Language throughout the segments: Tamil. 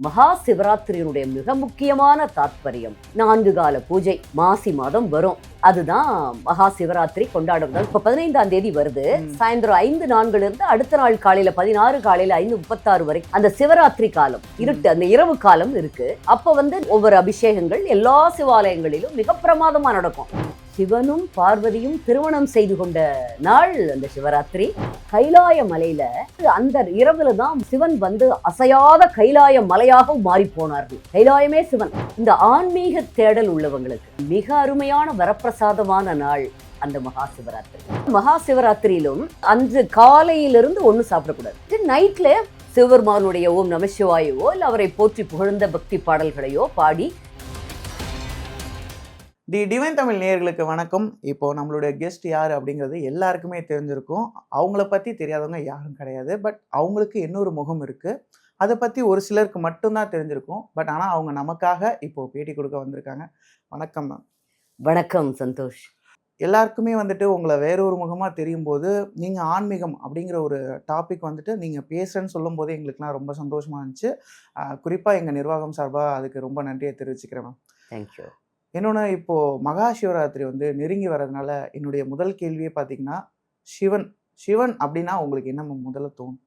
மகா சிவராத்திரியினுடைய மிக முக்கியமான தாத்பரியம் 4 கால பூஜை மாசி மாதம் வரும். அதுதான் மகா சிவராத்திரி கொண்டாடுவது. இப்ப 15ஆம் தேதி வருது. சாயந்தரம் 5:04 இருந்து அடுத்த நாள் காலையில 16 காலையில 5:36 வரை அந்த சிவராத்திரி காலம் இருட்டு, அந்த இரவு காலம் இருக்கு. அப்ப ஒவ்வொரு அபிஷேகங்கள் எல்லா சிவாலயங்களிலும் மிக பிரமாதமா நடக்கும். சிவனும் பார்வதியும் திருமணம் செய்து கொண்ட நாள் அந்த சிவராத்திரி. கைலாய மலையில அந்த இரவுல தான் சிவன் அசையாத கைலாய மலையாக மாறி போனார்கள். கைலாயமே சிவன். இந்த ஆன்மீக தேடல் உள்ளவங்களுக்கு மிக அருமையான வரப்பிரசாதமான நாள் அந்த மகா சிவராத்திரி. மகா சிவராத்திரியிலும் அன்று காலையிலிருந்து ஒன்றும் சாப்பிடக்கூடாது. நைட்ல சிவபெருமானுடைய ஓம் நம சிவாயவோ இல்லை அவரை போற்றி புகழ்ந்த பக்தி பாடல்களையோ பாடி. தி டிவைன் தமிழ் நேயர்களுக்கு வணக்கம். இப்போ நம்மளுடைய கெஸ்ட் யார் அப்படிங்கிறது எல்லாருக்குமே தெரிஞ்சிருக்கும். அவங்கள பற்றி தெரியாதவங்க யாரும் கிடையாது. பட் அவங்களுக்கு இன்னொரு முகம் இருக்குது. அதை பற்றி ஒரு சிலருக்கு மட்டும்தான் தெரிஞ்சிருக்கும். பட் ஆனால் அவங்க நமக்காக இப்போ பேட்டி கொடுக்க வந்திருக்காங்க. வணக்கம் மேம். வணக்கம் சந்தோஷ். எல்லாருக்குமே உங்களை வேறொரு முகமாக தெரியும் போது நீங்கள் ஆன்மீகம் அப்படிங்கிற ஒரு டாபிக் நீங்கள் பேசுகிறேன்னு சொல்லும் போதே எங்களுக்குலாம் ரொம்ப சந்தோஷமாக இருந்துச்சு. குறிப்பாக எங்கள் நிர்வாகம் சார்பாக அதுக்கு ரொம்ப நன்றியை தெரிவிச்சுக்கிறேன் மேம். தேங்க்யூ. இன்னொன்று, இப்போது மகா சிவராத்திரி நெருங்கி வர்றதுனால என்னுடைய முதல் கேள்வியே பார்த்தீங்கன்னா, சிவன் அப்படின்னா உங்களுக்கு என்ன முதல்ல தோணும்?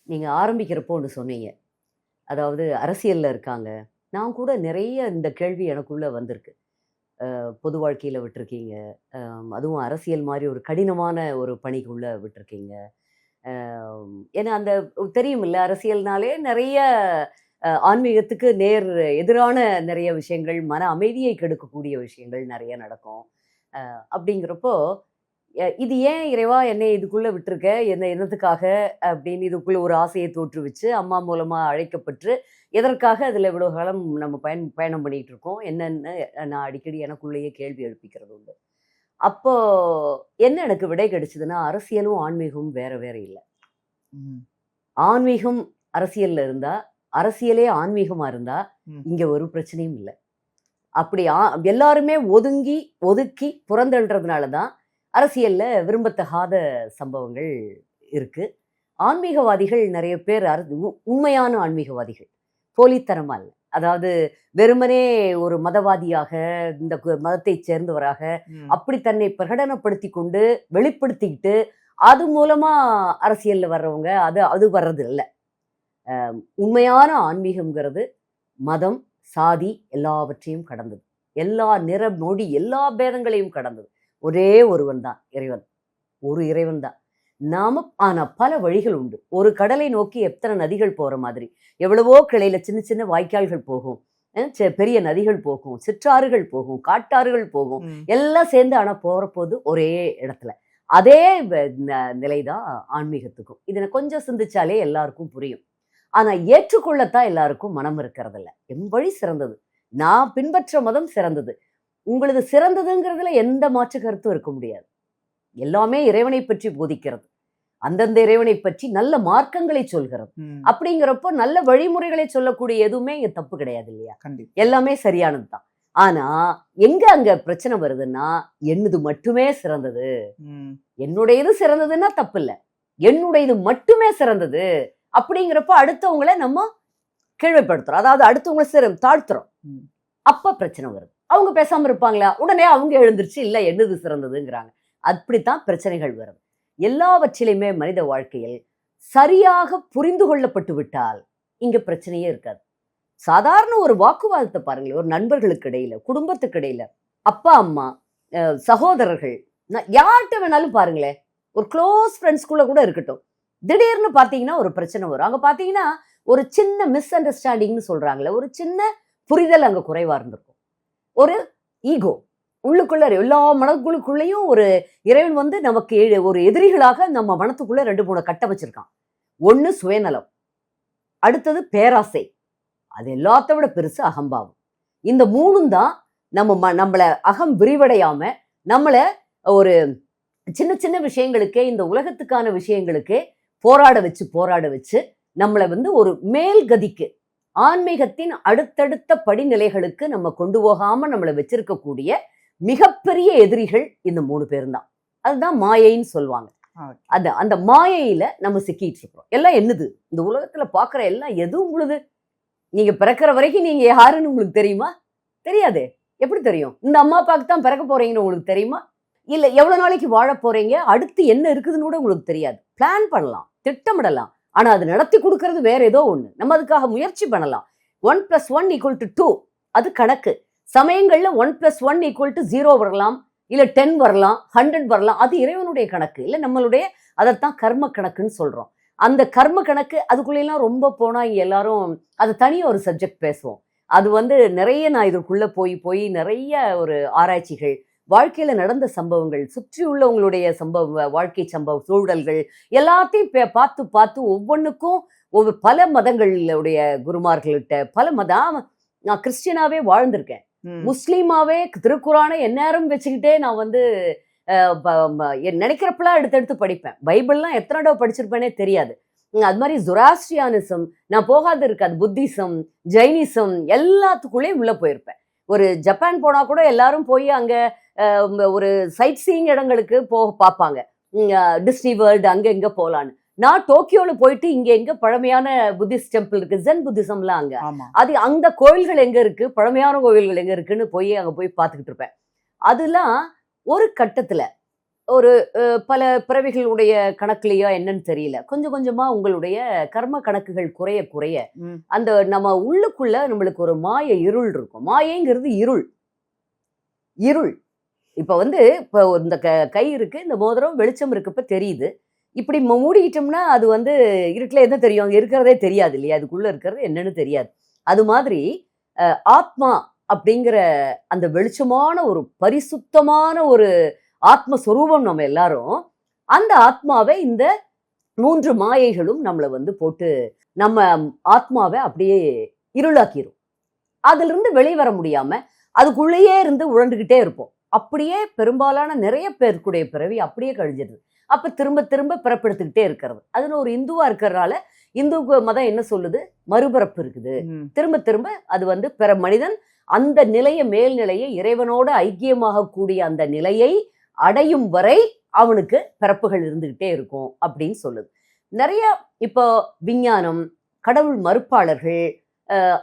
நீங்கள் ஆரம்பிக்கிறப்போ ஒன்று சொன்னீங்க, அதாவது அரசியலில் இருக்காங்க. நான் கூட நிறைய இந்த கேள்வி எனக்குள்ளே வந்திருக்கு. பொது வாழ்க்கையில் விட்டுருக்கீங்க, அதுவும் அரசியல் மாதிரி ஒரு கடினமான ஒரு பணிக்குள்ளே விட்டுருக்கீங்க. ஏன்னா அந்த தெரியும் இல்லை, அரசியல்னாலே நிறைய ஆன்மீகத்துக்கு எதிரான நிறைய விஷயங்கள், மன அமைதியை கெடுக்கக்கூடிய விஷயங்கள் நிறைய நடக்கும். அப்படிங்கிறப்போ இது ஏன் இறைவா என்னை இதுக்குள்ளே விட்டுருக்க, என்னத்துக்காக அப்படின்னு இதுக்குள்ளே ஒரு ஆசையை தோற்றுவிச்சு அம்மா மூலமாக அழைக்கப்பட்டு எதற்காக அதில் இவ்வளோ காலம் நம்ம பயணம் பண்ணிகிட்டு இருக்கோம் என்னன்னு நான் அடிக்கடி எனக்குள்ளேயே கேள்வி எழுப்பிக்கிறது உண்டு. அப்போ என்ன எனக்கு விடை கிடைச்சதுன்னா, அரசியலும் ஆன்மீகமும் வேற வேற இல்லை. ஆன்மீகம் அரசியலில் இருந்தால், அரசியலே ஆன்மீகமா இருந்தா இங்க ஒரு பிரச்சனையும் இல்லை. அப்படி எல்லாருமே ஒதுக்கி புறந்தள்ளுறதுனாலதான் அரசியல்ல விரும்பத்தகாத சம்பவங்கள் இருக்கு. ஆன்மீகவாதிகள் நிறைய பேர் உண்மையான ஆன்மீகவாதிகள், போலித்தனமா இல்லை. அதாவது வெறுமனே ஒரு மதவாதியாக, இந்த மதத்தை சேர்ந்தவராக அப்படி தன்னை பிரகடனப்படுத்தி கொண்டு வெளிப்படுத்திக்கிட்டு அது மூலமா அரசியல்ல வர்றவங்க அது வர்றது இல்லை. உண்மையான ஆன்மீகம்ங்கிறது மதம், சாதி எல்லாவற்றையும் கடந்தது, எல்லா நிற மொழி எல்லா பேதங்களையும் கடந்தது. ஒரே ஒருவன் தான் இறைவன், ஒரு இறைவன் தான் நாம. ஆனா பல வழிகள் உண்டு. ஒரு கடலை நோக்கி எத்தனை நதிகள் போற மாதிரி எவ்வளவோ கிளையில சின்ன சின்ன வாய்க்கால்கள் போகும், பெரிய நதிகள் போகும், சிற்றாறுகள் போகும், காட்டாறுகள் போகும், எல்லாம் சேர்ந்து ஆனா போற போது ஒரே இடத்துல. அதே நிலைதான் ஆன்மீகத்துக்கும். இதனை கொஞ்சம் சிந்திச்சாலே எல்லாருக்கும் புரியும். ஆனா ஏற்றுக்கொள்ளத்தான் எல்லாருக்கும் மனம் இருக்கிறதில்ல. என் வழி சிறந்தது, நான் பின்பற்ற மதம் சிறந்தது, உங்களது சிறந்ததுங்கிறதுல எந்த மாற்று கருத்தும் இருக்க முடியாது. எல்லாமே இறைவனை பற்றி போதிக்கிறது, அந்தந்த இறைவனை பற்றி நல்ல மார்க்கங்களை சொல்கிறது. அப்படிங்கிறப்போ நல்ல வழிமுறைகளை சொல்லக்கூடிய எதுவுமே இங்க தப்பு கிடையாது இல்லையா? எல்லாமே சரியானது தான். ஆனா எங்க அங்க பிரச்சனை வருதுன்னா, என்னது மட்டுமே சிறந்தது, என்னுடையது சிறந்ததுன்னா தப்பு இல்லை, என்னுடையது மட்டுமே சிறந்தது அப்படிங்கிறப்ப அடுத்தவங்களை நம்ம கீழ்மைப்படுத்துறோம், அதாவது அடுத்தவங்களை தாழ்த்துறோம். அப்ப பிரச்சனை வருது. அவங்க பேசாம இருப்பாங்களா? உடனே அவங்க எழுந்திருச்சு இல்ல என்னது சிறந்ததுங்கிறாங்க. அப்படித்தான் பிரச்சனைகள் வருது. எல்லாவற்றிலுமே மனித வாழ்க்கையில் சரியாக புரிந்து கொள்ளப்பட்டு விட்டால் இங்க பிரச்சனையே இருக்காது. சாதாரண ஒரு வாக்குவாதத்தை பாருங்களேன், ஒரு நண்பர்களுக்கு இடையில, குடும்பத்துக்கு இடையில, அப்பா அம்மா, சகோதரர்கள், யார்கிட்ட வேணாலும் பாருங்களேன், ஒரு க்ளோஸ் ஃப்ரெண்ட்ஸ்குள்ள கூட இருக்கட்டும், திடீர்னு பார்த்தீங்கன்னா ஒரு பிரச்சனை வரும். அங்கே பார்த்தீங்கன்னா ஒரு சின்ன மிஸ் அண்டர்ஸ்டாண்டிங்னு சொல்கிறாங்களே, ஒரு சின்ன புரிதல் அங்கே குறைவாக இருந்திருக்கும். ஒரு ஈகோ உள்ளுக்குள்ள, எல்லா மனக்குள்ளுக்குள்ளேயும் ஒரு இறைவன் நமக்கு ஒரு எதிரிகளாக நம்ம மனத்துக்குள்ள 2-3 கட்ட வச்சிருக்கான். ஒன்று சுயநலம், அடுத்தது பேராசை, அது எல்லாத்த விட பெருசு அகம்பாவம். இந்த 3ம் தான் நம்மளை அகம் விரிவடையாம நம்மளை ஒரு சின்ன சின்ன விஷயங்களுக்கே, இந்த உலகத்துக்கான விஷயங்களுக்கே போராட வச்சு நம்மளை ஒரு மேல் கதிக்கு, ஆன்மீகத்தின் அடுத்தடுத்த படிநிலைகளுக்கு நம்ம கொண்டு போகாம நம்மளை வச்சிருக்கக்கூடிய மிகப்பெரிய எதிரிகள் இந்த 3 பேரும் தான். அதுதான் மாயைன்னு சொல்லுவாங்க. அந்த மாயையில நம்ம சிக்கிட்டு இருக்கிறோம். எல்லாம் என்னது, இந்த உலகத்துல பாக்குற எல்லாம் எது உங்களுது, நீங்க பிறக்கிற வரைக்கும் நீங்க யாருன்னு உங்களுக்கு தெரியுமா? தெரியாது. எப்படி தெரியும்? இந்த அம்மா அப்பாவுக்கு தான் பிறக்க போறீங்கன்னு உங்களுக்கு தெரியுமா? இல்ல எவ்வளவு நாளைக்கு வாழ போறீங்க, அடுத்து என்ன இருக்குதுன்னு கூட உங்களுக்கு தெரியாது. பிளான் பண்ணலாம், திட்டமிடலாம். ஆனா அது நடத்தி கொடுக்கறது வேற ஏதோ ஒண்ணு. நம்ம அதுக்காக முயற்சி பண்ணலாம். 1+1 = 2 அது கணக்கு. சமயங்கள்ல 1+1 = 0 வரலாம், இல்ல 10 வரலாம், 100 வரலாம். அது இறைவனுடைய கணக்கு இல்ல, நம்மளுடைய அதைத்தான் கர்ம கணக்குன்னு சொல்றோம். அந்த கர்ம கணக்கு அதுக்குள்ளெல்லாம் ரொம்ப போனா இங்க எல்லாரும் அது தனியா ஒரு சப்ஜெக்ட் பேசுவோம். அது நிறைய நான் இதுக்குள்ள போய் நிறைய ஒரு ஆராய்ச்சிகள், வாழ்க்கையில நடந்த சம்பவங்கள், சுற்றி உள்ளவங்களுடைய வாழ்க்கை சம்பவ சூழல்கள் எல்லாத்தையும் பார்த்து ஒவ்வொன்றுக்கும் பல மதங்களுடைய குருமார்கள்கிட்ட நான் கிறிஸ்டியனாவே வாழ்ந்திருக்கேன். முஸ்லீமாவே திருக்குறானை எந்நேரம் வச்சுக்கிட்டே நான் நினைக்கிறப்பெல்லாம் எடுத்து படிப்பேன். பைபிள்லாம் எத்தனை தடவை படிச்சிருப்பேனே தெரியாது. அது மாதிரி ஜொராஸ்ட்ரியானிசம் நான் போகாது இருக்காது. புத்திசம், ஜைனிசம் எல்லாத்துக்குள்ளேயும் உள்ள போயிருப்பேன். ஒரு ஜப்பான் போனா கூட எல்லாரும் போய் அங்க ஒரு சைட் சீயிங் இடங்களுக்கு பார்ப்பாங்க. டிஸ்னி வேர்ல்டு அங்க எங்க போலான்னு. நான் டோக்கியோல போயிட்டு இங்க எங்க பழமையான புத்திஸ்ட் டெம்பிள் இருக்கு, ஜென் புத்திசம்லாம் அங்க, அது அந்த கோயில்கள் எங்க இருக்கு, பழமையான கோயில்கள் எங்க இருக்குன்னு அங்க போய் பார்த்துக்கிட்டு இருப்பேன். அதெல்லாம் ஒரு கட்டத்துல ஒரு பல பிறவிகளுடைய கணக்குலையோ என்னன்னு தெரியல, கொஞ்சம் கொஞ்சமா உங்களுடைய கர்ம கணக்குகள் குறைய குறைய அந்த நம்ம உள்ளுக்குள்ள நம்மளுக்கு ஒரு மாய இருள் இருக்கும். மாயங்கிறது இருள். இப்ப இப்ப இந்த கை இருக்கு, இந்த மோதிரம் வெளிச்சம் இருக்கப்ப தெரியுது. இப்படி மூடிக்கிட்டோம்னா அது இருட்டுல என்ன தெரியும், அங்க இருக்கிறதே தெரியாது இல்லையா, அதுக்குள்ள இருக்கிறது என்னன்னு தெரியாது. அது மாதிரி ஆத்மா அப்படிங்கிற அந்த வெளிச்சமான ஒரு பரிசுத்தமான ஒரு ஆத்மஸ்வரூபம் நம்ம எல்லாரும். அந்த ஆத்மாவை இந்த 3 மாயைகளும் நம்மளை போட்டு நம்ம ஆத்மாவை அப்படியே இருளாக்கிரும். அதுல இருந்து வெளியே வர முடியாம அதுக்குள்ளேயே இருந்து உழண்டுகிட்டே இருப்போம். அப்படியே பெரும்பாலான நிறைய பேருக்குடைய பிறவி அப்படியே கழிஞ்சிருது. அப்ப திரும்ப திரும்ப பிறப்பெடுத்துக்கிட்டே இருக்கிறது. அதுல ஒரு இந்துவா இருக்கிறதுனால இந்து மதம் என்ன சொல்லுது, மறுபிறப்பு இருக்குது. திரும்ப திரும்ப அது மனிதன் அந்த நிலையை, மேல்நிலையை, இறைவனோட ஐக்கியமாக கூடிய அந்த நிலையை அடையும் வரை அவனுக்கு பிறப்புகள் இருந்துகிட்டே இருக்கும் அப்படின்னு சொல்லுது. நிறைய இப்போ விஞ்ஞானம், கடவுள் மறுப்பாளர்கள்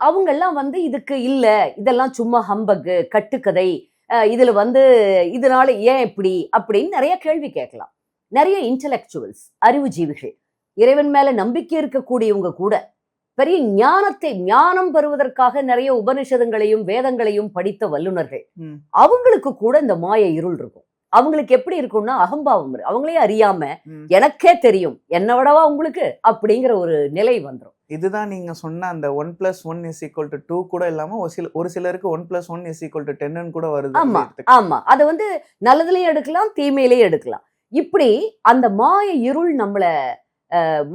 அவங்கெல்லாம் இதுக்கு இல்ல, இதெல்லாம் சும்மா ஹம்பக்கு, கட்டுக்கதை, இதுல இதனால ஏன் இப்படி அப்படின்னு நிறைய கேள்வி கேட்கலாம். நிறைய இன்டலெக்சுவல்ஸ், அறிவுஜீவிகள், இறைவன் மேல நம்பிக்கை இருக்கக்கூடியவங்க கூட பெரிய ஞானம் பெறுவதற்காக நிறைய உபனிஷதங்களையும் வேதங்களையும் படித்த வல்லுநர்கள், அவங்களுக்கு கூட இந்த மாய இருள் இருக்கும். அவங்களுக்கு எப்படி இருக்கும்னா அகம்பாவம், அவங்களே அறியாம எனக்கே தெரியும், என்னை விடவா உங்களுக்கு அப்படிங்கிற ஒரு நிலை வந்துடும். இதுதான் நீங்க சொன்ன அந்த 1+1 = 2 கூட இல்லாம ஒரு சிலருக்கு 1+1 = 10 கூட வருது. ஆமா, அதை நல்லதுலயும் எடுக்கலாம், தீமையிலையும் எடுக்கலாம். இப்படி அந்த மாய இருள் நம்மள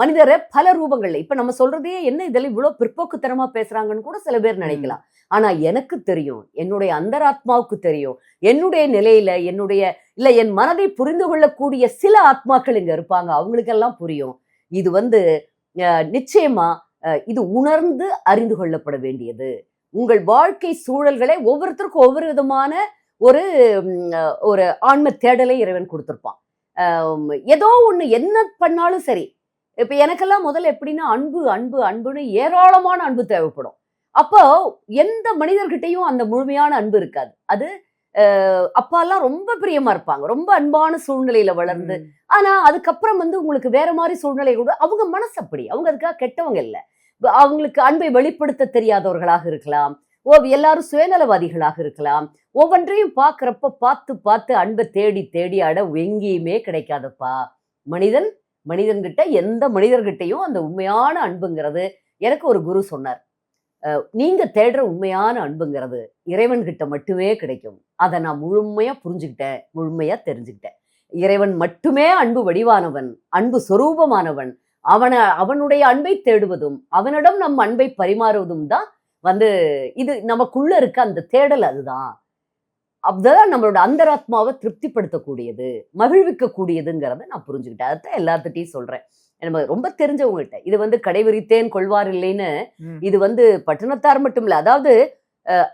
மனிதரை பல ரூபங்கள்ல, இப்ப நம்ம சொல்றதே என்ன இதெல்லாம் இவ்வளவு பிற்போக்குத்தனமா பேசுறாங்கன்னு கூட சில பேர் நினைக்கலாம். ஆனா எனக்கு தெரியும், என்னுடைய அந்தராத்மாவுக்கு தெரியும், என்னுடைய நிலையில என் மனதை புரிந்து கொள்ளக்கூடிய சில ஆத்மாக்கள் இங்க இருப்பாங்க, அவங்களுக்கெல்லாம் புரியும். இது நிச்சயமா இது உணர்ந்து அறிந்து கொள்ளப்பட வேண்டியது. உங்கள் வாழ்க்கை சூழல்களை ஒவ்வொருத்தருக்கும் ஒவ்வொரு விதமான ஒரு ஆன்ம தேடலை இறைவன் கொடுத்திருப்பான். ஏதோ ஒண்ணு என்ன பண்ணாலும் சரி. இப்ப எனக்கெல்லாம் முதல்ல எப்படின்னா அன்புன்னு ஏராளமான அன்பு தேவைப்படும். அப்போ எந்த மனிதர்கிட்டையும் அந்த முழுமையான அன்பு இருக்காது. அது அப்பாலாம் ரொம்ப பிரியமா இருப்பாங்க, ரொம்ப அன்பான சூழ்நிலையில வளர்ந்து. ஆனா அதுக்கப்புறம் உங்களுக்கு வேற மாதிரி சூழ்நிலை கூட, அவங்க மனசு அப்படி, அவங்க அதுக்காக கெட்டவங்க இல்லை. அவங்களுக்கு அன்பை வெளிப்படுத்த தெரியாதவர்களாக இருக்கலாம், எல்லாரும் சுயநலவாதிகளாக இருக்கலாம். ஒவ்வொன்றையும் பார்க்கறப்ப பார்த்து அன்பை தேடி தேடி அட எங்கேயுமே கிடைக்காதப்பா. மனிதன்கிட்ட எந்த மனிதர்கிட்டையும் அந்த உண்மையான அன்புங்கிறது, எனக்கு ஒரு குரு சொன்னார், நீங்க தேடுற உண்மையான அன்புங்கிறது இறைவன்கிட்ட மட்டுமே கிடைக்கும். அதை நான் முழுமையா புரிஞ்சுக்கிட்டேன், முழுமையா தெரிஞ்சுக்கிட்டேன். இறைவன் மட்டுமே அன்பு வடிவானவன், அன்பு சொரூபமானவன். அவனுடைய அன்பை தேடுவதும் அவனிடம் நம் அன்பை பரிமாறுவதும் தான் இது நமக்குள்ள இருக்க அந்த தேடல். அதுதான் நம்மளோட அந்தராத்மாவை திருப்திப்படுத்தக்கூடியது, மகிழ்விக்க கூடியதுங்கிறத நான் புரிஞ்சுக்கிட்டேன். அதான் எல்லாத்துட்டையும் சொல்றேன். நம்ம ரொம்ப தெரிஞ்சவங்ககிட்ட இது கடைவிரித்தேன் கொள்வார் இல்லைன்னு, இது பட்டணத்தார் மட்டும் இல்ல, அதாவது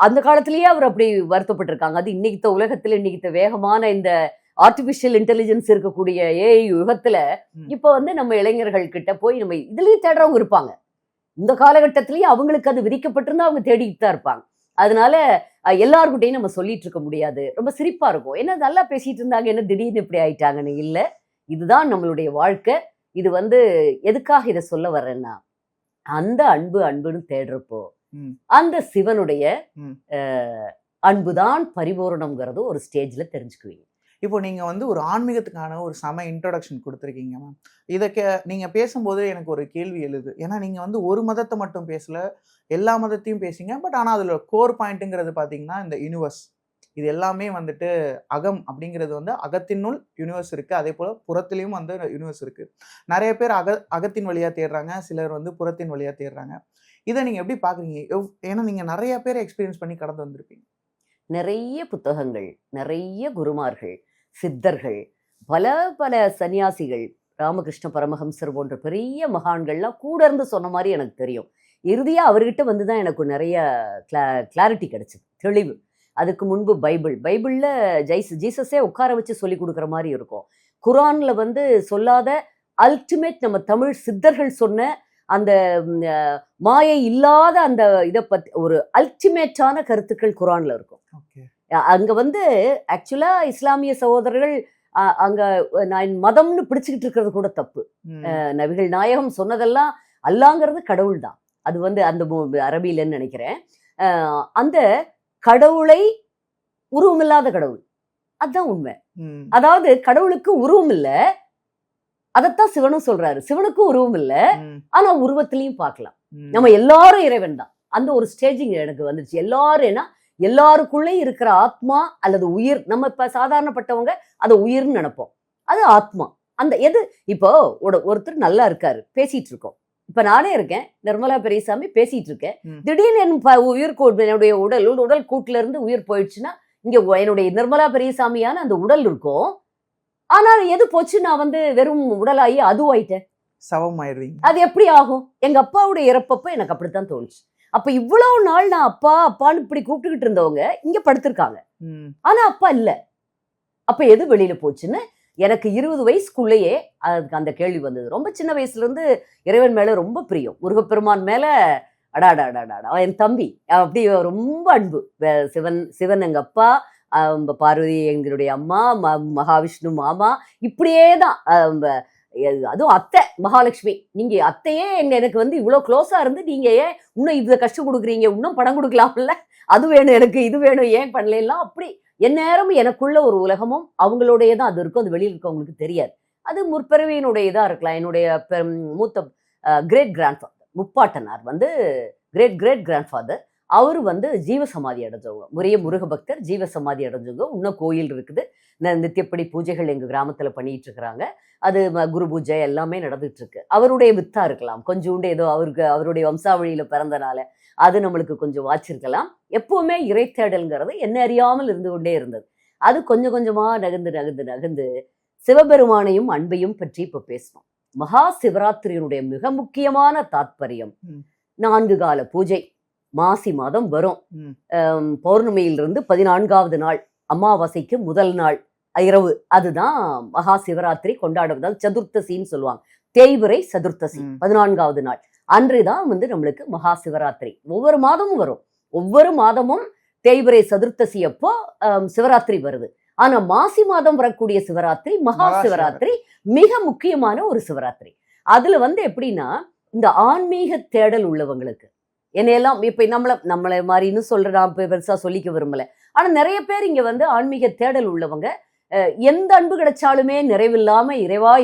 அந்த காலத்திலேயே அவர் அப்படி வருத்தப்பட்டிருக்காங்க. அது இன்னைக்கு உலகத்துல, இன்னைக்கு வேகமான இந்த ஆர்டிபிஷியல் இன்டெலிஜென்ஸ் இருக்கக்கூடிய ஏஐ யுகத்துல இப்ப நம்ம இளைஞர்கள் கிட்ட போய் நம்ம இதுலயும் தேடுறவங்க இருப்பாங்க. இந்த காலகட்டத்திலயும் அவங்களுக்கு அது விதிக்கப்பட்டிருந்தா அவங்க தேடிட்டு தான் இருப்பாங்க. அதனால எல்லார்கிட்டையும் நம்ம சொல்லிட்டு இருக்க முடியாது. ரொம்ப சிரிப்பா இருக்கும். என்ன நல்லா பேசிட்டு இருந்தாங்க, என்ன திடீர்னு இப்படி ஆயிட்டாங்கன்னு. இல்ல, இதுதான் நம்மளுடைய வாழ்க்கை. இது எதுக்காக இதை சொல்ல வர்றேன்னா, அந்த அன்புன்னு தேடுறப்போ அந்த சிவனுடைய அன்புதான் பரிபூரணம்ங்கிறது ஒரு ஸ்டேஜ்ல தெரிஞ்சுக்குவீங்க. இப்போ நீங்கள் ஒரு ஆன்மீகத்துக்கான ஒரு செம இன்ட்ரோடக்ஷன் கொடுத்துருக்கீங்க மேம். இதை நீங்கள் பேசும்போது எனக்கு ஒரு கேள்வி எழுது. ஏன்னா நீங்கள் ஒரு மதத்தை மட்டும் பேசல, எல்லா மதத்தையும் பேசிங்க. பட் ஆனால் அதில் கோர் பாயிண்ட்டுங்கிறது பார்த்தீங்கன்னா இந்த யூனிவர்ஸ். இது எல்லாமே அகம் அப்படிங்கிறது அகத்தினுள் யூனிவர்ஸ் இருக்குது. அதே போல் புறத்துலேயும் யூனிவர்ஸ் இருக்குது. நிறைய பேர் அகத்தின் வழியாக தேடுறாங்க, சிலர் புறத்தின் வழியாக தேடுறாங்க. இதை நீங்கள் எப்படி பார்க்குறீங்க? ஏன்னா நீங்கள் நிறைய பேரை எக்ஸ்பீரியன்ஸ் பண்ணி கடந்து வந்திருப்பீங்க. நிறைய புத்தகங்கள், நிறைய குருமார்கள், சித்தர்கள், பல பல சன்னியாசிகள், ராமகிருஷ்ண பரமஹம்சர் போன்ற பெரிய மகான்கள்லாம் கூட இருந்து சொன்ன மாதிரி எனக்கு தெரியும். இறுதியாக அவர்கிட்ட தான் எனக்கு நிறைய கிளாரிட்டி கிடைச்சிது, தெளிவு. அதுக்கு முன்பு பைபிளில் ஜீசஸே உட்கார வச்சு சொல்லி கொடுக்குற மாதிரி இருக்கும். குரானில் சொல்லாத அல்டிமேட் நம்ம தமிழ் சித்தர்கள் சொன்ன அந்த மாயை இல்லாத அந்த இதை பற்றி ஒரு அல்டிமேட்டான கருத்துக்கள் குரான்ல இருக்கும். அங்க ஆக்சுவலா இஸ்லாமிய சகோதரர்கள் அங்க நான் மதம்னு பிடிச்சுக்கிட்டு இருக்கிறது கூட தப்பு. நபிகள் நாயகம் சொன்னதெல்லாம் அல்லாங்கிறது கடவுள் தான். அது அந்த அரபியிலன்னு நினைக்கிறேன். அந்த கடவுளை உருவமில்லாத கடவுள், அதுதான் உண்மை. அதாவது கடவுளுக்கு உருவம் இல்லை, அதைத்தான் சிவனும் சொல்றாரு. சிவனுக்கும் உருவம் இல்லை, ஆனா உருவத்திலையும் பார்க்கலாம். நம்ம எல்லாரும் இறைவன் தான். அந்த ஒரு ஸ்டேஜிங் எனக்கு வந்துருச்சு. எல்லாரும் எல்லாருக்குள்ளேயும் இருக்கிற ஆத்மா அல்லது உயிர். நம்ம இப்ப சாதாரணப்பட்டவங்க அதை உயிர்னு நினைப்போம், அது ஆத்மா. அந்த எது இப்போ ஒருத்தர் நல்லா இருக்காரு, பேசிட்டு இருக்கோம். இப்ப நானே இருக்கேன், நிர்மலா பெரியசாமி பேசிட்டு இருக்கேன். திடீர்னு என்னுடைய உடல் கூட்டுல இருந்து உயிர் போயிடுச்சுன்னா இங்க என்னுடைய நிர்மலா பெரியசாமியான அந்த உடல் இருக்கும். ஆனால் எது போச்சு, நான் வெறும் உடலாகி அதுவாயிட்டேன், சவமாயிடுவீங்க. அது எப்படி ஆகும்? எங்க அப்பாவுடைய இறப்பப்ப எனக்கு அப்படித்தான் தோணுச்சு. அப்ப இவ்வளவு நாள் நான் அப்பான்னு இப்படி கூப்பிட்டுக்கிட்டு இருந்தவங்க இங்க படுத்திருக்காங்க, ஆனா அப்பா இல்ல. அப்ப எது வெளியில போச்சுன்னு எனக்கு 20 வயசுக்குள்ளேயே அதுக்கு அந்த கேள்வி வந்தது. ரொம்ப சின்ன வயசுல இருந்து இறைவன் மேல ரொம்ப பிரியம், முருகப்பெருமான் மேல அடாடாடாடா. என் தம்பி அப்படி ரொம்ப அன்பு. சிவன் எங்க அப்பா, பார்வதி எங்களுடைய அம்மா, மகாவிஷ்ணு மாமா, இப்படியே தான். அதுவும் அத்தை மகாலட்சுமி, நீங்க அத்தையே எனக்கு இவ்வளவு க்ளோஸா இருந்து நீங்க ஏன் இன்னும் இதை கஷ்டம் கொடுக்குறீங்க, இன்னும் படம் கொடுக்கலாம்ல, அது வேணும் எனக்கு, இது வேணும், ஏன் பண்ணலாம். அப்படி எந்நேரமும் எனக்குள்ள ஒரு உலகமும் அவங்களோடைய தான் அது இருக்கும். அது வெளியில் இருக்கவங்களுக்கு தெரியாது. அது முற்பிறவியினுடைய இதா இருக்கலாம். என்னுடைய மூத்த கிரேட் கிராண்ட்ஃபாதர், முப்பாட்டனார் கிரேட் கிரேட் கிராண்ட்ஃபாதர், அவரு ஜீவசமாதி அடைஞ்சவங்க, முறைய முருக பக்தர், ஜீவசமாதி அடைஞ்சவங்க. இன்னும் கோயில் இருக்குது, நித்தியப்படி பூஜைகள் எங்க கிராமத்துல பண்ணிட்டு இருக்கிறாங்க. அது குரு பூஜை எல்லாமே நடந்துட்டு இருக்கு. அவருடைய வித்தா இருக்கலாம், கொஞ்சோண்டு ஏதோ அவருடைய வம்சாவளியில பிறந்தனால அது நம்மளுக்கு கொஞ்சம் வாச்சிருக்கலாம். எப்பவுமே இறைத்தேடல்ங்கிறது என்ன அறியாமல் இருந்து கொண்டே இருந்தது. அது கொஞ்சம் கொஞ்சமா நகர்ந்து சிவபெருமானையும் அன்பையும் பற்றி இப்ப பேசணும். மகா சிவராத்திரியினுடைய மிக முக்கியமான தாத்பரியம் 4 கால பூஜை. மாசி மாதம் வரும், பௌர்ணமியிலிருந்து 14வது நாள், அமாவாசைக்கு முதல் நாள் இரவு, அதுதான் மகா சிவராத்திரி கொண்டாடுவதால் சதுர்த்தசின்னு சொல்லுவாங்க. தேய்பிறை சதுர்த்தசி 14வது நாள் அன்றுதான் நம்மளுக்கு மகா சிவராத்திரி. ஒவ்வொரு மாதமும் வரும், ஒவ்வொரு மாதமும் தேய்பிறை சதுர்த்தசி அப்போ சிவராத்திரி வருது. ஆனா மாசி மாதம் வரக்கூடிய சிவராத்திரி மகா சிவராத்திரி மிக முக்கியமான ஒரு சிவராத்திரி. அதுல எப்படின்னா, இந்த ஆன்மீக தேடல் உள்ளவங்களுக்கு, என்னையெல்லாம் இப்ப நம்மளை மாதிரின்னு நான் பெருசா சொல்லிக்க விரும்பல, ஆனா நிறைய பேர் இங்க ஆன்மீக தேடல் உள்ளவங்க, எந்த அன்பு கிடைச்சாலுமே நிறைவில்லாம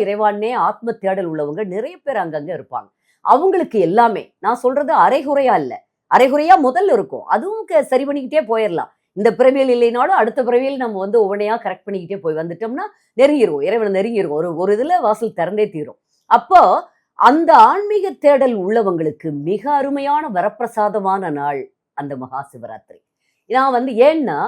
இறைவான்னே ஆத்ம தேடல் உள்ளவங்க நிறைய பேர் அங்கங்க இருப்பாங்க. அவங்களுக்கு எல்லாமே நான் சொல்றது அரைகுறையா இல்ல, அரைகுறையா முதல்ல இருக்கும், அதுவும் சரி பண்ணிக்கிட்டே போயிடலாம். இந்த பிறவியல் இல்லைனாலும் அடுத்த பிறவியல் நம்ம ஒவ்வொன்றையா கரெக்ட் பண்ணிக்கிட்டே போய் வந்துட்டோம்னா நெருங்கிடுவோம், இறைவனை நெருங்கிடுவோம். ஒரு இதுல வாசல் திறந்தே தீரும். அப்போ அந்த ஆன்மீக தேடல் உள்ளவங்களுக்கு மிக அருமையான வரப்பிரசாதமான நாள் அந்த மகா சிவராத்திரி. நான் ஏன்னா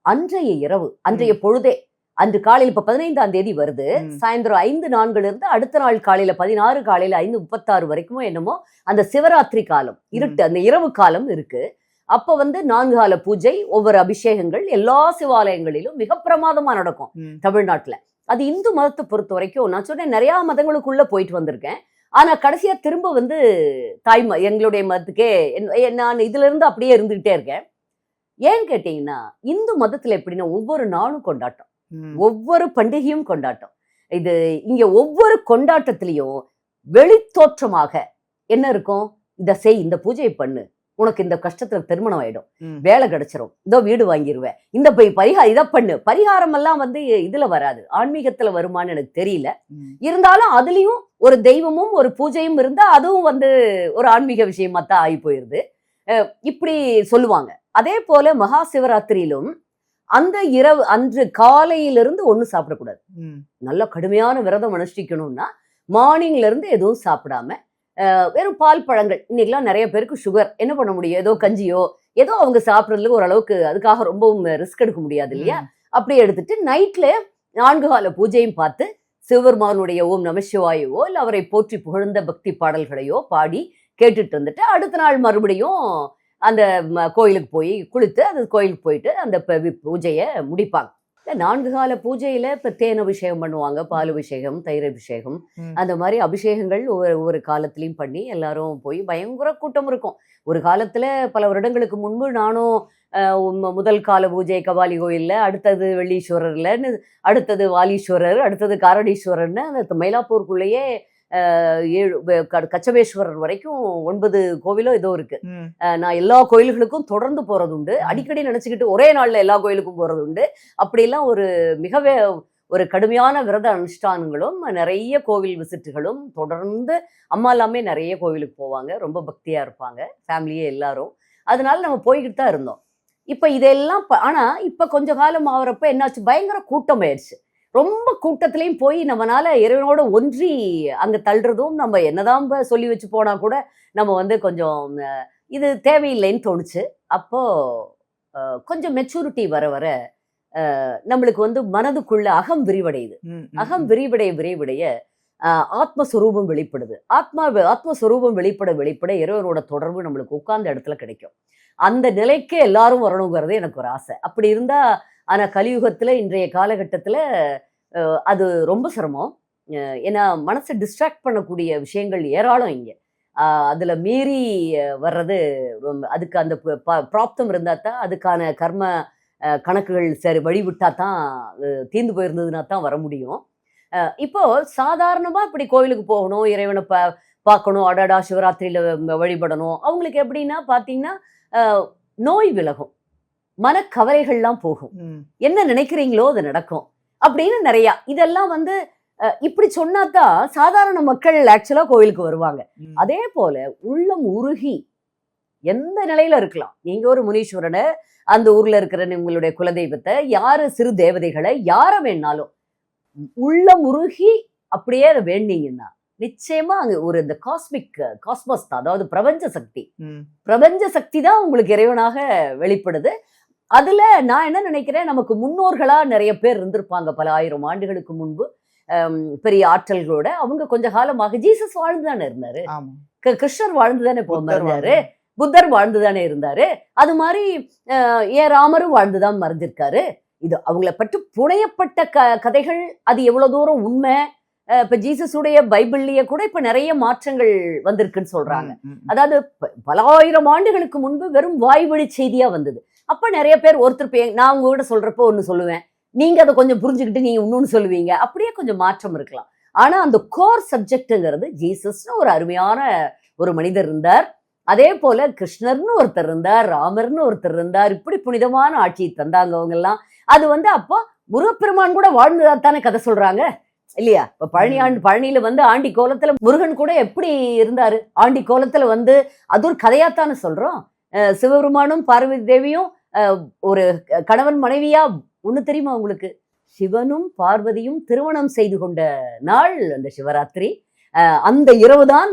அன்றைய இரவு, அன்றைய பொழுதே, அன்று காலையில் இப்ப 15ஆம் தேதி வருது, சாயந்தரம் 5:04 இருந்து அடுத்த நாள் காலையில 16 காலையில 5:36 வரைக்குமோ என்னமோ அந்த சிவராத்திரி காலம், இருட்டு, அந்த இரவு காலம் இருக்கு. அப்ப 4 கால பூஜை, ஒவ்வொரு அபிஷேகங்கள் எல்லா சிவாலயங்களிலும் மிக பிரமாதமா நடக்கும் தமிழ்நாட்டுல. அது இந்து மதத்தை பொறுத்த வரைக்கும், நான் சொன்னேன் நிறைய மதங்களுக்குள்ள போயிட்டு வந்திருக்கேன். ஆனா கடைசியா திரும்ப வந்து எங்களுடைய மதத்துக்கே நான் இதுல இருந்து அப்படியே இருந்துகிட்டே இருக்கேன். ஏன்னு கேட்டீங்கன்னா, இந்து மதத்துல எப்படின்னா ஒவ்வொரு நாளும் கொண்டாட்டம், ஒவ்வொரு பண்டிகையும் கொண்டாட்டம். இது இங்க ஒவ்வொரு கொண்டாட்டத்திலையும் வெளித்தோற்றமாக என்ன இருக்கும்? இத செய், இந்த பூஜையை பண்ணு, உனக்கு இந்த கஷ்டத்துல திருமணம் ஆயிடும், வேலை கிடைச்சிரும், இதோ வீடு வாங்கிடுவேன், இந்த இதை பண்ணு. பரிகாரம் எல்லாம் வந்து இதுல வராது, ஆன்மீகத்துல வருமானு எனக்கு தெரியல. இருந்தாலும் அதுலயும் ஒரு தெய்வமும் ஒரு பூஜையும் இருந்தா அதுவும் வந்து ஒரு ஆன்மீக விஷயமா தான் ஆகி போயிருது. இப்படி சொல்லுவாங்க. அதே போல மகா சிவராத்திரியிலும் அந்த இரவு அன்று காலையிலிருந்து ஒண்ணும் சாப்பிடக்கூடாது. நல்ல கடுமையான விரதம் அனுஷ்டிக்கணும்னா மார்னிங்ல இருந்து எதுவும் சாப்பிடாம வெறும் பால் பழங்கள். இன்னைக்கெல்லாம் நிறைய பேருக்கு சுகர், என்ன பண்ண முடியும்? ஏதோ கஞ்சியோ ஏதோ அவங்க சாப்பிட்றதுல ஓரளவுக்கு, அதுக்காக ரொம்பவும் ரிஸ்க் எடுக்க முடியாது இல்லையா? அப்படி எடுத்துட்டு நைட்ல 4 கால பூஜையும் பார்த்து சிவபெருமானுடைய ஓம் நமசிவாயவோ இல்லை அவரை போற்றி புகழ்ந்த பக்தி பாடல்களையோ பாடி கேட்டுட்டு வந்துட்டு அடுத்த நாள் மறுபடியும் அந்த கோயிலுக்கு போய் குளித்து அது கோயிலுக்கு போயிட்டு அந்த பூஜையை முடிப்பாங்க. 4 கால பூஜையில இப்ப தேன் அபிஷேகம் பண்ணுவாங்க, பால் அபிஷேகம், தயிர் அபிஷேகம், அந்த மாதிரி அபிஷேகங்கள் ஒவ்வொரு காலத்திலையும் பண்ணி எல்லாரும் போய் பயங்கர கூட்டம் இருக்கும். ஒரு காலத்துல பல வருடங்களுக்கு முன்பு நானும் முதல் கால பூஜை கபாலி கோயில்ல, அடுத்தது வெள்ளீஸ்வரர்ல, அடுத்தது வாலீஸ்வரர், அடுத்தது காரடீஸ்வரர்னு அந்த மயிலாப்பூருக்குள்ளேயே 7 கச்சபேஸ்வரர் வரைக்கும் 9 கோவிலோ ஏதோ இருக்கு. நான் எல்லா கோயில்களுக்கும் தொடர்ந்து போறது உண்டு. அடிக்கடி நினைச்சுக்கிட்டு ஒரே நாள்ல எல்லா கோயிலுக்கும் போறது உண்டு. அப்படிலாம் மிகவே ஒரு கடுமையான விரத அனுஷ்டானங்களும் நிறைய கோவில் விசிட்டுகளும் தொடர்ந்து. அம்மா எல்லாமே நிறைய கோவிலுக்கு போவாங்க, ரொம்ப பக்தியா இருப்பாங்க, ஃபேமிலியே எல்லாரும். அதனால நம்ம போய்கிட்டு தான் இருந்தோம். இப்ப இதெல்லாம் ஆனா இப்ப கொஞ்ச காலம் ஆகிறப்ப என்னாச்சு, பயங்கர கூட்டம் ஆயிடுச்சு. ரொம்ப கூட்டத்திலையும் போய் நம்மளால இறைவனோட ஒன்றி அங்க தள்ளுறதும், நம்ம என்னதான் சொல்லி வச்சு போனா கூட நம்ம வந்து கொஞ்சம் இது தேவையில்லைன்னு தோணுச்சு. அப்போ கொஞ்சம் மெச்சூரிட்டி வர வர நம்மளுக்கு வந்து மனதுக்குள்ள அகம் விரிவடையுது. அகம் விரிவடைய ஆத்மஸ்வரூபம் வெளிப்படுது. ஆத்மஸ்வரூபம் வெளிப்பட இறைவனோட தொடர்பு நம்மளுக்கு உட்கார்ந்த இடத்துல கிடைக்கும். அந்த நிலைக்கு எல்லாரும் வரணுங்கிறது எனக்கு ஒரு ஆசை. அப்படி இருந்தா, ஆனா கலியுகத்துல இன்றைய காலகட்டத்துல அது ரொம்ப சிரமம். ஏன்னா மனசை டிஸ்ட்ராக்ட் பண்ணக்கூடிய விஷயங்கள் ஏராளம் இங்க. அதுல மீறி வர்றது அதுக்கு அந்த பிராப்தம் இருந்தா தான், அதுக்கான கர்ம கணக்குகள் சரி வழிவிட்டா தான், தீர்ந்து போயிருந்ததுன்னா தான் வர முடியும். இப்போ சாதாரணமா இப்படி கோவிலுக்கு போகணும், இறைவனை பார்க்கணும், அடடா சிவராத்திரியில வழிபடணும், அவங்களுக்கு எப்படின்னா பாத்தீங்கன்னா நோய் விலகும், மனக்கவலைகள்லாம் போகும், என்ன நினைக்கிறீங்களோ அது நடக்கும் அப்படின்னு நிறைய. இதெல்லாம் வந்து இப்படி சொன்னாதான் சாதாரண மக்கள் ஆக்சுவலா கோவிலுக்கு வருவாங்க. அதே போல உள்ளம் உருகி எந்த நிலையில இருக்கலாம், நீங்க ஒரு முனீஸ்வரனை, அந்த ஊர்ல இருக்கிற உங்களுடைய குலதெய்வத்தை, யாரு சிறு தேவதைகளை, யார வேணாலும் உள்ளம் உருகி அப்படியே அதை வேண்டிங்கன்னா நிச்சயமா அங்க ஒரு இந்த காஸ்மஸ் தான், அதாவது பிரபஞ்ச சக்தி தான் உங்களுக்கு இறைவனாக வெளிப்படுது. அதுல நான் என்ன நினைக்கிறேன், நமக்கு முன்னோர்களா நிறைய பேர் இருந்திருப்பாங்க பல 1000 ஆண்டுகளுக்கு முன்பு, பெரிய ஆற்றல்களோட. அவங்க கொஞ்ச காலமாக ஜீசஸ் வாழ்ந்துதானே இருந்தாரு, கிருஷ்ணர் வாழ்ந்துதானே இருந்தாரு, புத்தர் வாழ்ந்துதானே இருந்தாரு, அது மாதிரி ஏன் ராமரும் வாழ்ந்துதான் மறைஞ்சிருக்காரு. இது அவங்கள பற்றி புனையப்பட்ட கதைகள். அது எவ்வளவு தூரம் உண்மை? இப்ப ஜீசஸுடைய பைபிள்லயே கூட இப்ப நிறைய மாற்றங்கள் வந்திருக்குன்னு சொல்றாங்க. அதாவது பல 1000 ஆண்டுகளுக்கு முன்பு வெறும் வாய்வழி செய்தியா வந்தது. அப்ப நிறைய பேர் ஒருத்தர் நான் உங்க கூட சொல்றப்போ ஒண்ணு சொல்லுவேன், நீங்க அதை கொஞ்சம் புரிஞ்சுக்கிட்டு நீங்க இன்னொன்னு சொல்லுவீங்க, அப்படியே கொஞ்சம் மாற்றம் இருக்கலாம். ஆனா அந்த கோர் சப்ஜெக்ட்ங்கிறது ஜீசஸ்னு ஒரு அருமையான ஒரு மனிதர் இருந்தார். அதே போல கிருஷ்ணர்னு ஒருத்தர் இருந்தார், ராமர்னு ஒருத்தர் இருந்தார். இப்படி புனிதமான ஆட்சியை தந்தாங்க அவங்க எல்லாம். அது வந்து அப்போ முருகப்பெருமான் கூட வாழ்ந்துதானே கதை சொல்றாங்க இல்லையா? இப்ப பழனியில வந்து ஆண்டி கோலத்துல முருகன் கூட எப்படி இருந்தாரு, ஆண்டி கோலத்துல வந்து அது ஒரு கதையாத்தானே சொல்றோம். சிவபெருமானும் பார்வதி தேவியும் ஒரு கணவன் மனைவியா, ஒண்ணு தெரியுமா உங்களுக்கு, சிவனும் பார்வதியும் திருமணம் செய்து கொண்ட நாள் அந்த சிவராத்திரி. அந்த இரவுதான்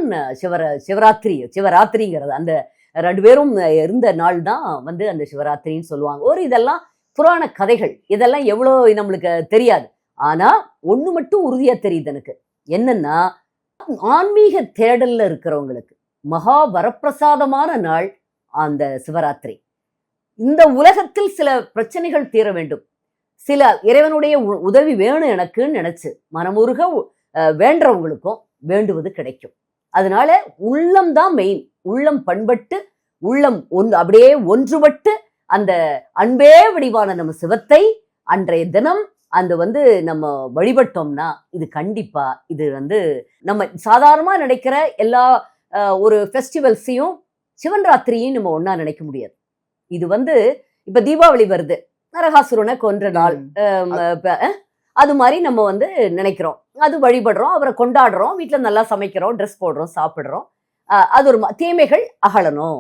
சிவராத்திரிங்கிறது. அந்த 2 பேரும் இருந்த நாள் தான் வந்து அந்த சிவராத்திரின்னு சொல்லுவாங்க. இதெல்லாம் புராண கதைகள், இதெல்லாம் எவ்வளவு நம்மளுக்கு தெரியாது. ஆனா ஒண்ணு மட்டும் உறுதியா தெரியுது எனக்கு, என்னன்னா ஆன்மீக தேடல்ல இருக்கிறவங்களுக்கு மகா வரப்பிரசாதமான நாள் அந்த சிவராத்திரி. இந்த உலகத்தில் சில பிரச்சனைகள் தீர வேண்டும், சில இறைவனுடைய உதவி வேணும் எனக்குன்னு நினைச்சு மனமுருக வேண்டவங்களுக்கும் வேண்டுவது கிடைக்கும். அதனால உள்ளம் தான் மெயின். உள்ளம் பண்பட்டு, உள்ளம் அப்படியே ஒன்றுபட்டு அந்த அன்பே வடிவான நம்ம சிவத்தை அன்றைய தினம் அந்த நம்ம வழிபட்டோம்னா இது கண்டிப்பா இது நம்ம சாதாரணமா நினைக்கிற எல்லா ஒரு ஃபெஸ்டிவல்ஸையும் சிவன் ராத்திரியும் நம்ம ஒன்னா நினைக்க முடியாது. இது இப்ப தீபாவளி வருது, நரகாசுரனை கொன்ற நாள், அது மாதிரி நம்ம நினைக்கிறோம், அது வழிபடுறோம், அவரை கொண்டாடுறோம், வீட்டுல நல்லா சமைக்கிறோம், ட்ரெஸ் போடுறோம், சாப்பிடுறோம். அது ஒரு தீமைகள் அகலணும்,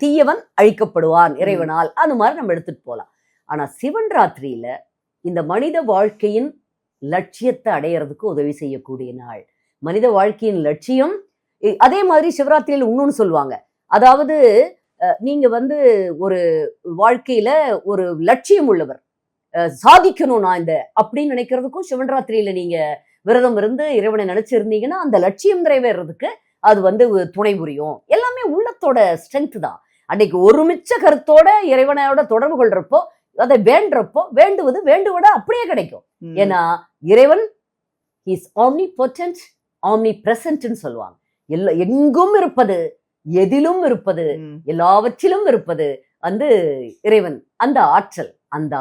தீயவன் அழிக்கப்படுவான் இறைவனால், அது மாதிரி நம்ம எடுத்துட்டு போலாம். ஆனா சிவன் ராத்திரியில இந்த மனித வாழ்க்கையின் லட்சியத்தை அடையறதுக்கு உதவி செய்யக்கூடிய நாள். மனித வாழ்க்கையின் லட்சியம் அதே மாதிரி சிவராத்திரியில இன்னொன்னு சொல்லுவாங்க, அதாவது நீங்க ஒரு வாழ்க்கையில ஒரு லட்சியம் உள்ளவர், சாதிக்கணும் நான் அப்படின்னு நினைக்கிறதுக்கும் சிவன் ராத்திரியில நீங்க விரதம் இருந்து இறைவனை நினைச்சிருந்தீங்கன்னா அந்த லட்சியம் நிறைவேறதுக்கு அது துணை புரியும். எல்லாமே உள்ளத்தோட ஸ்ட்ரென்த் தான். அன்னைக்கு ஒருமிச்ச கருத்தோட இறைவனோட தொடர்பு கொள்றப்போ, அதை வேண்டுறப்போ, வேண்டுவத அப்படியே கிடைக்கும். ஏன்னா இறைவன் இஸ் ஆம்னிபொட்டன்ட், ஆம்னிபிரசன்ட்னு சொல்லுவாங்க. எங்கும் இருப்பது, எதிலும் இருப்பது, எல்லாவற்றிலும் இருப்பது இறைவன். அந்த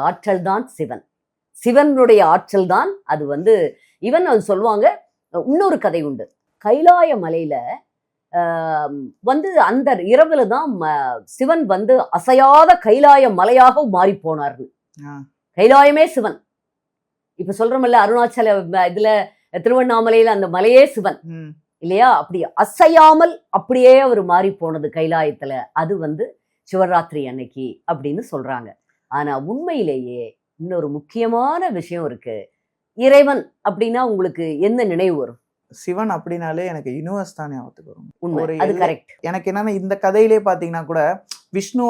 ஆற்றல் தான் சிவன். சிவனுடைய ஆற்றல் தான் அது. இவன் அது சொல்லுவாங்க. இன்னொரு கதை உண்டு. கைலாய மலையில அந்த இரவுல தான் சிவன் அசையாத கைலாய மலையாக மாறி போனார்கள். கைலாயமே சிவன். இப்ப சொல்றோம்ல அருணாச்சல இதுல திருவண்ணாமலையில அந்த மலையே சிவன் இல்லையா? அப்படி அசையாமல் அப்படியே அவர் மாறி போனது கைலாயத்துல. அது சிவராத்திரி அன்னைக்கு அப்படின்னு சொல்றாங்க. ஆனா உண்மையிலேயே இன்னொரு முக்கியமான விஷயம் இருக்கு. இறைவன் அப்படின்னா உங்களுக்கு என்ன நினைவு வரும்? சிவன் அப்படின்னாலே எனக்கு யூனிவர்ஸ் தான் ஞாபகத்துக்கு வரும். உண்மை, அது கரெக்ட். எனக்கு என்னன்னா இந்த கதையிலே பாத்தீங்கன்னா கூட விஷ்ணு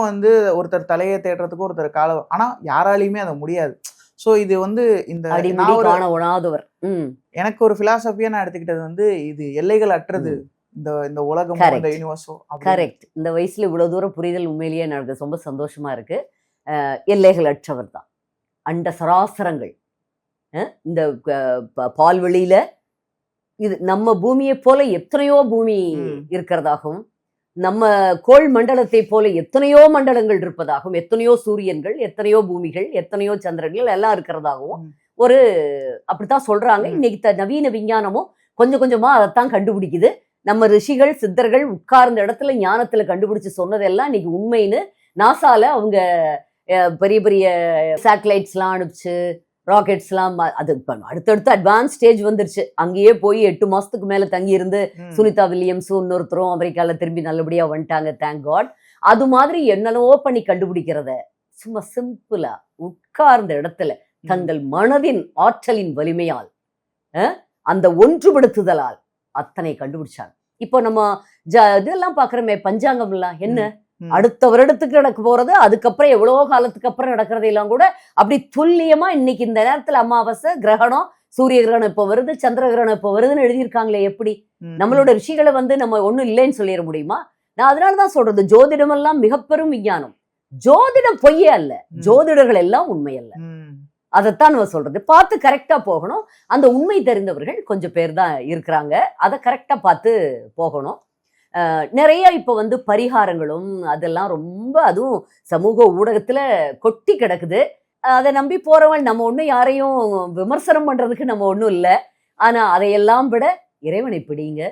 ஒருத்தர் தலையை தேடுறதுக்கு ஒருத்தர் கால, ஆனா யாராலையுமே அதை முடியாது. சோ இது இந்த எனக்கு ஒரு பிலாசபியா நான் எடுத்துக்கிட்டது இது எல்லைகள் அற்றது இந்த உலகம், இந்த யூனிவர்ஸோ. கரெக்ட். இந்த வயசுல இவ்வளவு தூரம் புரிதல் உண்மையிலேயே எனக்கு ரொம்ப சந்தோஷமா இருக்கு. எல்லைகள் அற்றவர் தான். அண்ட சராசரங்கள் இந்த பால்வெளியில இது நம்ம பூமியை போல எத்தனையோ பூமி இருக்கிறதாகவும், நம்ம கோள் மண்டலத்தை போல எத்தனையோ மண்டலங்கள் இருப்பதாகவும், எத்தனையோ சூரியன்கள், எத்தனையோ பூமிகள், எத்தனையோ சந்திரன்கள் எல்லாம் இருக்கிறதாகவும் ஒரு அப்படித்தான் சொல்றாங்க. இன்னைக்கு நவீன விஞ்ஞானமும் கொஞ்சம் கொஞ்சமா அதைத்தான் கண்டுபிடிக்குது. நம்ம ரிஷிகள் சித்தர்கள் உட்கார்ந்த இடத்துல ஞானத்துல கண்டுபிடிச்சு சொன்னதெல்லாம் இன்னைக்கு உண்மைன்னு நாசால அவங்க பெரிய பெரிய சேட்டலைட்ஸ்லாம் அனுப்பிச்சு, ராக்கெட்ஸ்லாம் அது அடுத்தடுத்து அட்வான்ஸ் ஸ்டேஜ் வந்துருச்சு. அங்கேயே போய் 8 மாசத்துக்கு மேல தங்கி இருந்து சுனிதா வில்லியம்ஸும் இன்னொருத்தரும் அமெரிக்கால திரும்பி நல்லபடியா வந்துட்டாங்க, தேங்க் காட். அது மாதிரி என்னென்னவோ பண்ணி கண்டுபிடிக்கிறத சும்மா சிம்பிளா உட்கார்ந்த இடத்துல தங்கள் மனதின் ஆற்றலின் வலிமையால், அந்த ஒன்றுபடுத்துதலால் அத்தனை கண்டுபிடிச்சாங்க. இப்போ நம்ம இதெல்லாம் பாக்குறோமே, பஞ்சாங்கம் எல்லாம் என்ன அடுத்த வருடத்துக்கு நடக்க போறது, அதுக்கப்புறம் எவ்வளவோ காலத்துக்கு அப்புறம் நடக்கிறதெல்லாம் கூட அப்படி துல்லியமா இன்னைக்கு இந்த நேரத்துல அமாவாசை கிரகணம், சூரிய கிரகணம் இப்போ வருது, சந்திர கிரகணம் இப்போ வருதுன்னு எழுதியிருக்காங்களே. எப்படி நம்மளோட ரிஷிகளை நம்ம ஒண்ணும் இல்லைன்னு சொல்லிட முடியுமா? நான் அதனாலதான் சொல்றது, ஜோதிடம் எல்லாம் மிக பெரும் விஞ்ஞானம். ஜோதிடம் பொய்யே அல்ல, ஜோதிடர்கள் எல்லாம் உண்மை அல்ல. அதைத்தான் நம்ம சொல்றது. பார்த்து கரெக்டா போகணும். அந்த உண்மை தெரிந்தவர்கள் கொஞ்சம் பேர் தான் இருக்கிறாங்க. அதை கரெக்டா பார்த்து போகணும். நிறைய இப்ப பரிகாரங்களும் அதெல்லாம் ரொம்ப, அதுவும் சமூக ஊடகத்துல கொட்டி கிடக்குது. அதை நம்பி போறவங்க நம்ம ஒண்ணும் யாரையும் விமர்சனம் பண்றதுக்கு நம்ம ஒண்ணும் இல்லை. ஆனா அதையெல்லாம் விட இறைவனை பிடிங்க.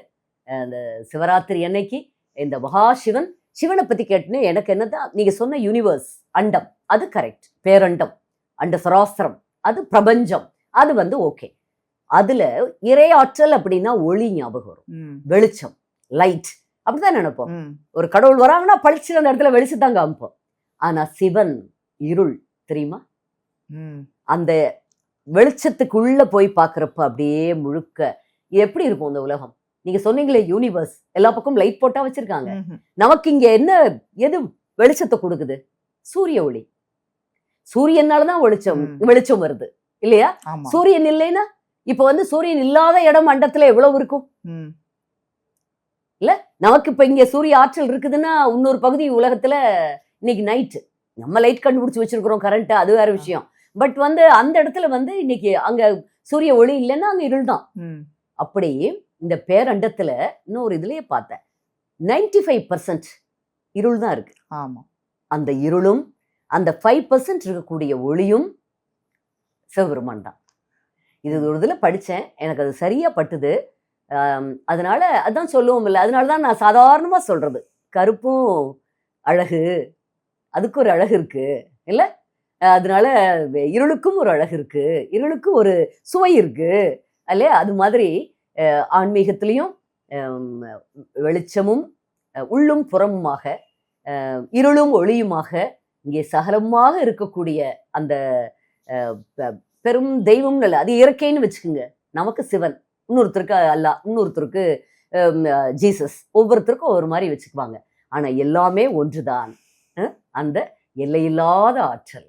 அந்த சிவராத்திரி அன்னைக்கு இந்த மகாசிவன், சிவனை பத்தி கேட்டுன்னு எனக்கு என்னதான் நீங்க சொன்ன யூனிவர்ஸ், அண்டம், அது கரெக்ட். பேரண்டம், அண்ட சராஸ்திரம், அது பிரபஞ்சம், அது ஓகே. அதுல இறையாற்றல் அப்படின்னா ஒளி ஞாபகம் வரும், வெளிச்சம், லைட், அப்படிதான் நினைப்போம். ஒரு கடவுள் வராங்கன்னா பளிச்சு அந்த இடத்துல வெளிச்சத்தாங்க காமிப்போம். ஆனா சிவன் இருள் தெரியுமா? அந்த வெளிச்சத்துக்குள்ள போய் பாக்குறப்ப அப்படியே முழுக்க எப்படி இருக்கும் இந்த உலகம். நீங்க சொன்னீங்களே யூனிவர்ஸ், எல்லா பக்கம் லைட் போட்டா வச்சிருக்காங்க. நமக்கு இங்க என்ன எது வெளிச்சத்தை கொடுக்குது? சூரிய ஒளி. சூரியனாலதான் வெளிச்சம் வருது இல்லையா? சூரியன் இல்லைன்னா இப்ப சூரியன் இல்லாத இடம் மண்டத்துல எவ்வளவு இருக்கும் இல்ல? நமக்கு இப்ப இங்க சூரிய ஆற்றல் இருக்குதுன்னா இன்னொரு பகுதி உலகத்துல இன்னைக்கு நைட்டு நம்ம லைட் கண்டுபிடிச்சு வச்சிருக்கிறோம், கரண்ட், அது வேற விஷயம். பட் அந்த இடத்துல இன்னைக்கு அங்க சூரிய ஒளி இல்லைன்னா அங்க இருள் தான். அப்படி இந்த பேரண்டத்துல இன்னொரு இதுலயே பார்த்தேன், 95% இருள் தான் இருக்கு. ஆமா. அந்த இருளும் அந்த 5% இருக்கக்கூடிய ஒளியும் சிவபெருமான் தான். இது ஒரு இதில் படித்தேன், எனக்கு அது சரியா பட்டுது. அதனால அதான் சொல்லுவோம் இல்லை, அதனால தான் நான் சாதாரணமா சொல்றது, கருப்பும் அழகு, அதுக்கு ஒரு அழகு இருக்கு இல்லை, அதனால இருளுக்கும் ஒரு அழகு இருக்கு, இருளுக்கு ஒரு சுவை இருக்கு இல்லையா. அது மாதிரி ஆன்மீகத்திலையும் வெளிச்சமும் உள்ளும் புறமுமாக, இருளும் ஒளியுமாக இங்கே சகலமாக இருக்கக்கூடிய அந்த பெரும் தெய்வம்னு இல்லை, அது இயற்கைன்னு வச்சுக்கோங்க. நமக்கு சிவன், இன்னொருத்தருக்கு அல்லாஹ், இன்னொருத்தருக்கு ஜீசஸ், ஒவ்வொருத்தருக்கும் ஒவ்வொரு மாதிரி வச்சுக்குவாங்க. ஆனா எல்லாமே ஒன்றுதான். அந்த எல்லையில்லாத ஆற்றல்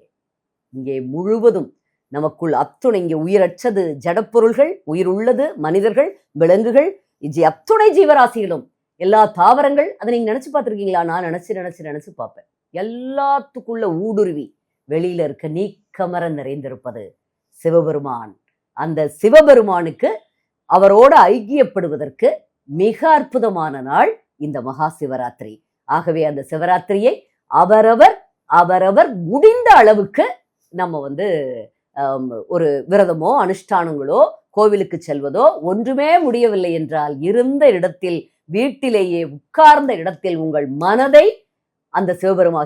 இங்கே முழுவதும் நமக்குள் அத்துணை. இங்கே உயிரற்றது ஜடப்பொருள்கள், உயிர் உள்ளது மனிதர்கள், விலங்குகள், அத்துணை ஜீவராசிகளும், எல்லா தாவரங்கள். அதை நீங்க நினைச்சு பார்த்துருக்கீங்களா? நான் நினைச்சு பார்ப்பேன். எல்லாத்துக்குள்ள ஊடுருவி வெளியில இருக்க நீக்கமர நிறைந்திருப்பது சிவபெருமான். அந்த சிவபெருமானுக்கு அவரோட ஐக்கியப்படுவதற்கு மிக அற்புதமான நாள் இந்த மகா சிவராத்திரி. ஆகவே அந்த சிவராத்திரியை அவரவர் முடிந்த அளவுக்கு நம்ம ஒரு விரதமோ அனுஷ்டானங்களோ கோவிலுக்கு செல்வதோ, ஒன்றுமே முடியவில்லை என்றால் இருந்த இடத்தில், வீட்டிலேயே உட்கார்ந்த இடத்தில் உங்கள் மனதை அந்த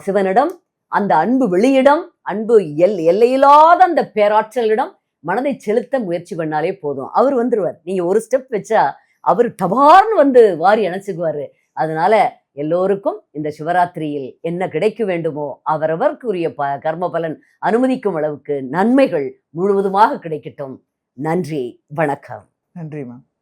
சிவனிடம், அந்த அன்பு வெளியிடம், அன்பு எல்லையில்லாத அந்த பேராற்றலிடம் மனதை செலுத்த முயற்சி பண்ணாலே போதும். அவர் வந்துருவார். நீங்க ஒரு ஸ்டெப் வச்சா அவர் டபார்னு வாரி அணைச்சுக்குவாரு. அதனால எல்லோருக்கும் இந்த சிவராத்திரியில் என்ன கிடைக்க வேண்டுமோ அவரவர்க்குரிய கர்ம பலன் அனுமதிக்கும் அளவுக்கு நன்மைகள் முழுவதுமாக கிடைக்கட்டும். நன்றி, வணக்கம். நன்றி மேம்.